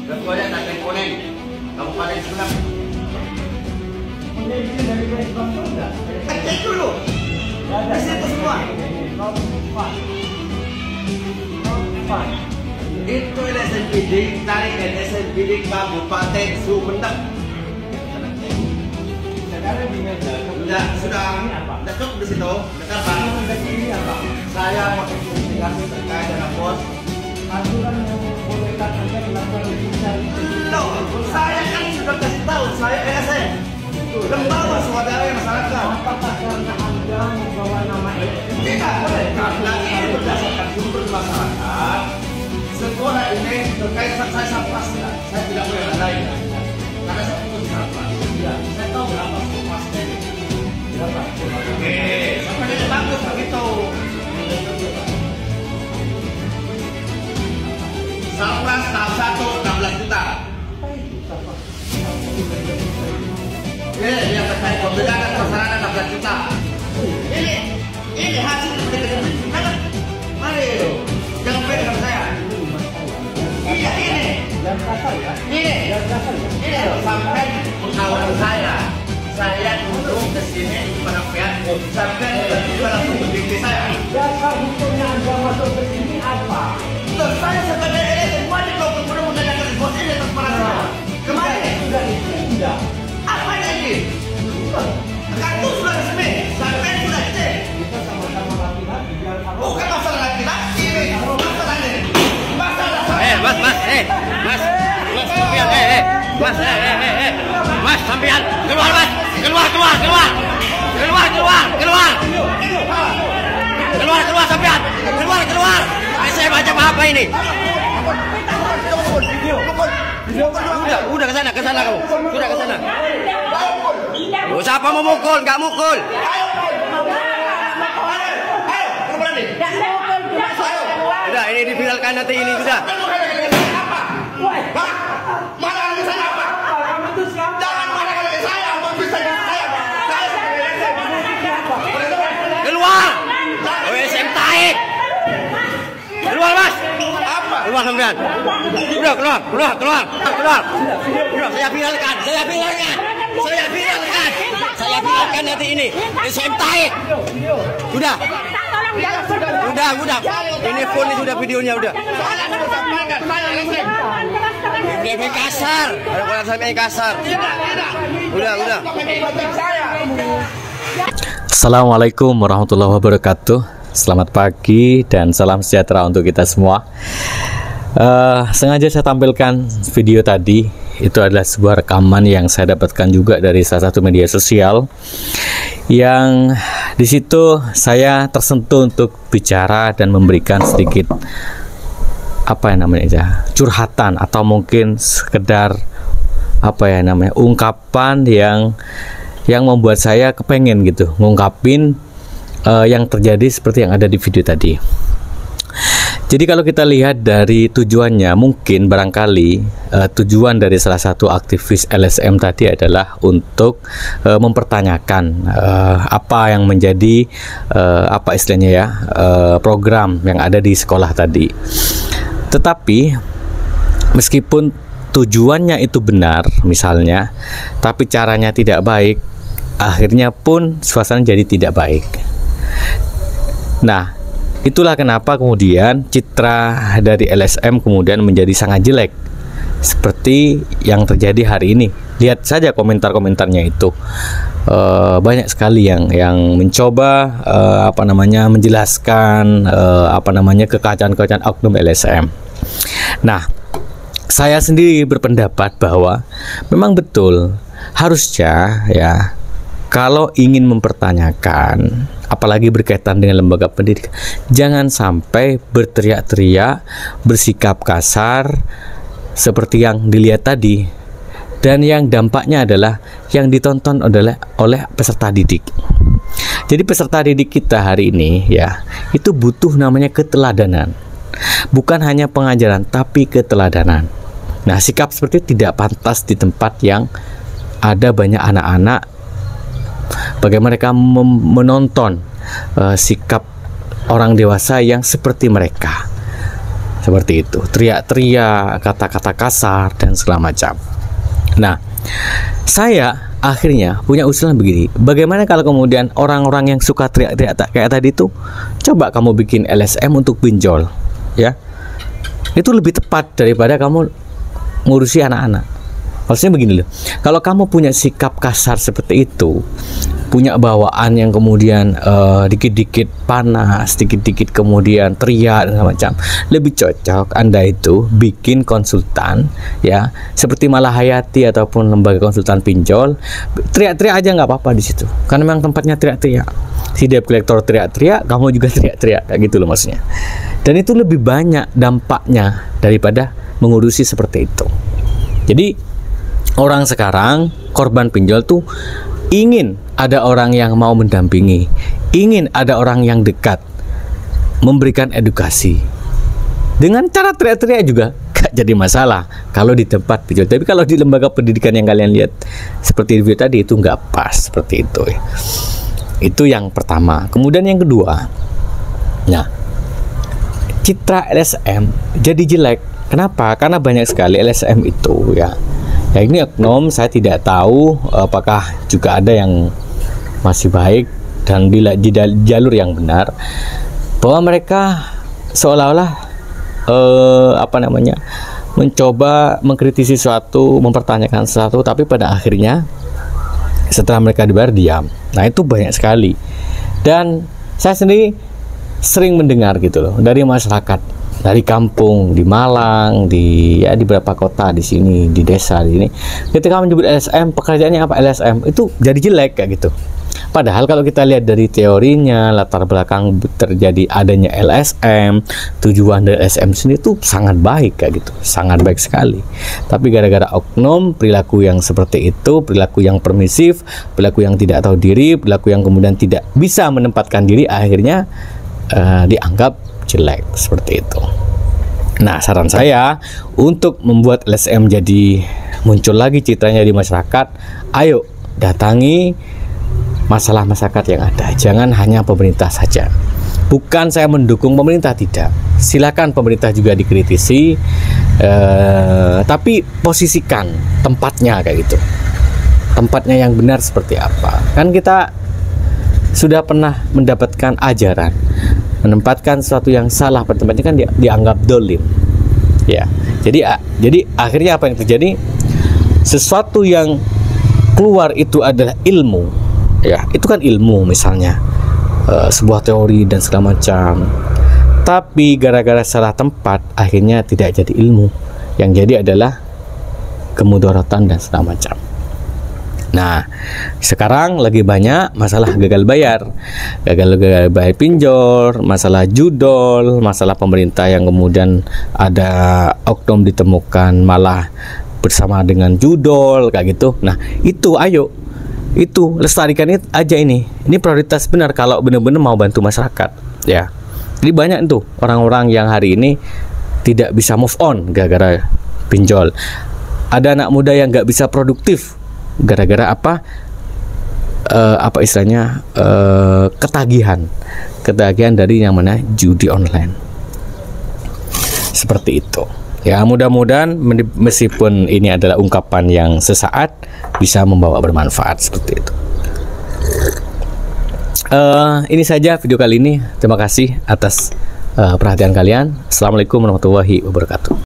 Ketuanya Datang Koneng, Kabupaten Sumeneb. Cek dulu. Di situ semua. Itu LSMPD, tarik LSMPD Kabupaten Sumeneb. Sekarang di meja. Sudah cukup di situ. Kenapa? Saya mau investigasi terkait dengan pos. Aturan yang bolehkan Anda melakukan investigasi. Saya kan sudah kasih tahu, saya LSM. Lembaga swadaya masyarakat. Apakah karena Anda membawa nama LSM? Tidak boleh. Karena ini berdasarkan sumber masyarakat. Sekolah ini terkait saya sampah. Saya tidak boleh lain. Karena saya pun sampah. Ya, saya tahu berapa masnya ini. Berapa? Oke, sampai ini bagus begitu. Sampah tahap 1 16 juta. Ini yang terkait pembelian dan persyaratan 16 juta. Ini hasil mari jangan beda dengan saya. Iya ini sampai pengawal saya duduk ke sini pada pihak sampai tiba-tiba langsung berdiri saya. Dasar hukumnya Anda masuk ke sini apa? Loh, saya sebagai LSM wajib kalau kemudian menanyakan bos ini atas para saya. Kemarin sudah. Apa ini? Kartu sudah resmi, sampai sudah cek. Kita sama-sama laki-laki. Bukan masalah laki-laki ini, masalahnya. Mas, sampean keluar mas, keluar sampean, keluar. Saya baca apa ini? Udah kesana kamu, sudah kesana. Oh, siapa mau mukul? Nggak mukul. Udah, ini diviralkan nanti ini sudah. Keluar. OSM taik. Keluar mas. Keluar sampean. Udah keluar. Saya viralkan. Saya viralkan nanti ini. OSM taik. Udah. Ini phone ini sudah videonya udah. Lebih kasar. Kalau sampai kasar. Udah. Assalamualaikum warahmatullahi wabarakatuh. Selamat pagi dan salam sejahtera untuk kita semua. Sengaja saya tampilkan video tadi. Itu adalah sebuah rekaman yang saya dapatkan juga dari salah satu media sosial, yang di situ saya tersentuh untuk bicara dan memberikan sedikit curhatan atau mungkin sekedar ungkapan yang membuat saya kepengen gitu ngungkapin yang terjadi seperti yang ada di video tadi. Jadi kalau kita lihat dari tujuannya, mungkin barangkali tujuan dari salah satu aktivis LSM tadi adalah untuk mempertanyakan apa yang menjadi program yang ada di sekolah tadi. Tetapi meskipun tujuannya itu benar misalnya, tapi caranya tidak baik, akhirnya pun suasana jadi tidak baik. Nah, itulah kenapa kemudian citra dari LSM kemudian menjadi sangat jelek seperti yang terjadi hari ini. Lihat saja komentar-komentarnya itu, banyak sekali yang mencoba menjelaskan kekacauan-kekacauan oknum LSM. Nah, saya sendiri berpendapat bahwa memang betul harusnya ya, kalau ingin mempertanyakan apalagi berkaitan dengan lembaga pendidikan, jangan sampai berteriak-teriak, bersikap kasar seperti yang dilihat tadi, dan yang dampaknya adalah yang ditonton oleh peserta didik. Jadi peserta didik kita hari ini ya, itu butuh namanya keteladanan, bukan hanya pengajaran tapi keteladanan. Nah, sikap seperti itu tidak pantas di tempat yang ada banyak anak-anak. Bagaimana mereka menonton sikap orang dewasa yang seperti mereka. Seperti itu, teriak-teriak, kata-kata kasar dan segala macam. Nah, saya akhirnya punya usulan begini. Bagaimana kalau kemudian orang-orang yang suka teriak-teriak kayak tadi itu, coba kamu bikin LSM untuk pinjol, ya. Itu lebih tepat daripada kamu ngurusi anak-anak. Maksudnya begini loh, kalau kamu punya sikap kasar seperti itu, punya bawaan yang kemudian dikit-dikit panas, dikit-dikit kemudian teriak dan macam, lebih cocok Anda itu bikin konsultan, ya, seperti Malahayati ataupun lembaga konsultan pinjol. Teriak-teriak aja nggak apa-apa di situ, karena memang tempatnya teriak-teriak. Si debt collector teriak-teriak, kamu juga teriak-teriak, kayak gitu loh maksudnya. Dan itu lebih banyak dampaknya daripada mengurusi seperti itu. Jadi orang sekarang korban pinjol tuh ingin ada orang yang mau mendampingi, ingin ada orang yang dekat, memberikan edukasi. Dengan cara teriak-teriak juga gak jadi masalah kalau di tempat pinjol. Tapi kalau di lembaga pendidikan yang kalian lihat seperti video tadi, itu nggak pas seperti itu ya. Itu yang pertama. Kemudian yang kedua, nah, citra LSM jadi jelek. Kenapa? Karena banyak sekali LSM itu ya. Ya ini oknum, saya tidak tahu apakah juga ada yang masih baik dan di jalur yang benar, bahwa mereka seolah-olah mencoba mengkritisi sesuatu, mempertanyakan sesuatu, tapi pada akhirnya setelah mereka dibayar diam. Nah, itu banyak sekali. Dan saya sendiri sering mendengar gitu loh dari masyarakat, dari kampung, di Malang, di beberapa kota di sini, di desa di sini. Ketika menyebut LSM, pekerjaannya apa LSM, itu jadi jelek kayak gitu. Padahal kalau kita lihat dari teorinya, latar belakang terjadi adanya LSM, tujuan dari LSM sendiri itu sangat baik kayak gitu, sangat baik sekali. Tapi gara-gara oknum, perilaku yang seperti itu, perilaku yang permisif, perilaku yang tidak tahu diri, perilaku yang kemudian tidak bisa menempatkan diri, akhirnya dianggap jelek seperti itu. Nah, saran saya untuk membuat LSM jadi muncul lagi citranya di masyarakat, ayo datangi masalah masyarakat yang ada. Jangan hanya pemerintah saja. Bukan saya mendukung pemerintah, tidak. Silakan pemerintah juga dikritisi, tapi posisikan tempatnya kayak gitu. Tempatnya yang benar seperti apa? Kan kita sudah pernah mendapatkan ajaran, menempatkan sesuatu yang salah pada tempatnya kan dianggap dolim, ya. Jadi akhirnya apa yang terjadi? Sesuatu yang keluar itu adalah ilmu, ya. Itu kan ilmu, misalnya sebuah teori dan segala macam. Tapi gara-gara salah tempat, akhirnya tidak jadi ilmu. Yang jadi adalah kemudaratan dan segala macam. Nah, sekarang lagi banyak masalah gagal bayar pinjol, masalah judol, masalah pemerintah yang kemudian ada oknum ditemukan malah bersama dengan judol kayak gitu. Nah, itu ayo, itu lestarikan aja ini. Ini prioritas benar kalau benar-benar mau bantu masyarakat, ya. Jadi banyak tuh orang-orang yang hari ini tidak bisa move on gara-gara pinjol. Ada anak muda yang nggak bisa produktif gara-gara apa istilahnya ketagihan dari yang mana judi online. Seperti itu ya. Mudah-mudahan meskipun ini adalah ungkapan yang sesaat, bisa membawa bermanfaat seperti itu. Ini saja video kali ini. Terima kasih atas perhatian kalian. Assalamualaikum warahmatullahi wabarakatuh.